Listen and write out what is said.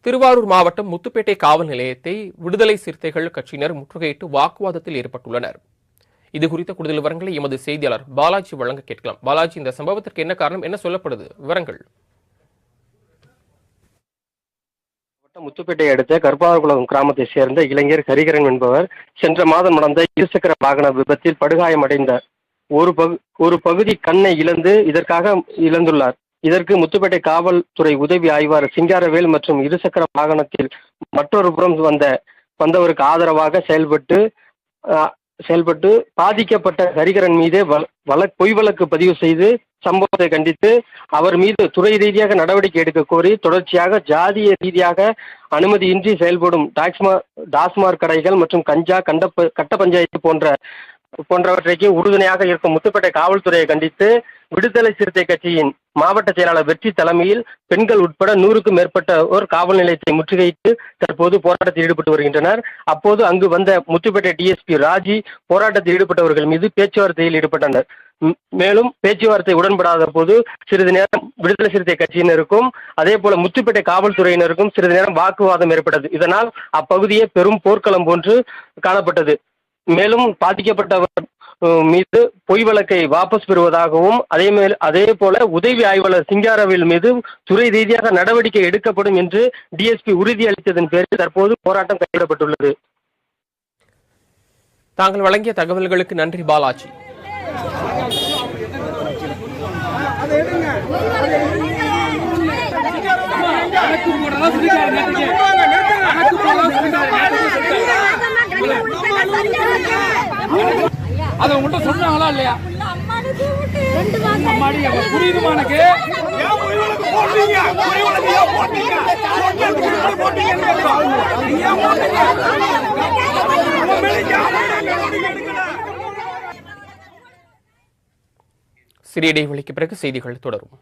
திருவாரூர் மாவட்டம் முத்துப்பேட்டை காவல் நிலையத்தை விடுதலை சிறுத்தைகள் கட்சியினர் முற்றுகையிட்டு வாக்குவாதத்தில் ஈடுபட்டுள்ளனர். இதுகுறித்த கூடுதல் விவரங்களை எமது செய்தியாளர் பாலாஜி வழங்க கேட்கலாம். பாலாஜி, இந்த சம்பவத்திற்கு என்ன காரணம், என்ன சொல்லப்படுது, விவரங்கள்? முத்துப்பேட்டை அடுத்த கருப்பாகுளம் கிராமத்தை சேர்ந்த இளைஞர் ஹரிகரன் என்பவர் சென்ற மாதம் நடந்த இருசக்கர வாகன விபத்தில் படுகாயமடைந்தார். ஒரு பகுதி கண்ணை இழந்துள்ளார். இதற்கு முத்துப்பேட்டை காவல்துறை உதவி ஆய்வாளர் சிங்காரவேல் மற்றும் இருசக்கர வாகனத்தில் மற்றொரு புறம் வந்தவருக்கு ஆதரவாக செயல்பட்டு பாதிக்கப்பட்ட ஹரிகரன் மீது பொய் வழக்கு பதிவு செய்து சம்பவத்தை கண்டித்து அவர் மீது துறை ரீதியாக நடவடிக்கை எடுக்க கோரி தொடர்ச்சியாக ஜாதிய ரீதியாக அனுமதியின்றி செயல்படும் டாஸ்மாக் கடைகள் மற்றும் கஞ்சா கட்ட பஞ்சாயத்து போன்றவற்றைக்கு உறுதுணையாக இருக்கும் முத்துப்பேட்டை காவல்துறையை கண்டித்து விடுதலை சிறுத்தை கட்சியின் மாவட்ட செயலாளர் வெற்றி தலைமையில் பெண்கள் உட்பட 100க்கும் மேற்பட்டோர் காவல் நிலையத்தை முற்றுகையிட்டு தற்போது போராட்டத்தில் ஈடுபட்டு வருகின்றனர். அப்போது அங்கு வந்த முத்துப்பேட்டை டிஎஸ்பி ராஜி போராட்டத்தில் ஈடுபட்டவர்கள் மீது பேச்சுவார்த்தையில் ஈடுபட்டனர். மேலும் பேச்சுவார்த்தை உடன்படாத போது சிறிது நேரம் விடுதலை சிறுத்தை கட்சியினருக்கும் அதே போல முத்துப்பேட்டை காவல்துறையினருக்கும் சிறிது நேரம் வாக்குவாதம் ஏற்பட்டது. இதனால் அப்பகுதியே பெரும் போர்க்களம் போன்று காணப்பட்டது. மேலும் பாதிக்கப்பட்டவர் மீது பொய் வழக்கை வாபஸ் பெறுவதாகவும் அதே போல உதவி ஆய்வாளர் சிங்காரவேல் மீது துறை ரீதியாக நடவடிக்கை எடுக்கப்படும் என்று டிஎஸ்பி உறுதியளித்ததன் பேரில் தற்போது போராட்டம் கைவிடப்பட்டுள்ளது. தாங்கள் வழங்கிய தகவல்களுக்கு நன்றி பாலாஜி. அதை உங்கள்கிட்ட சொன்னாங்களா இல்லையா? புரியுதுமா எனக்கு? சிறிய இடைவெளிக்கு பிறகு செய்திகள் தொடரும்.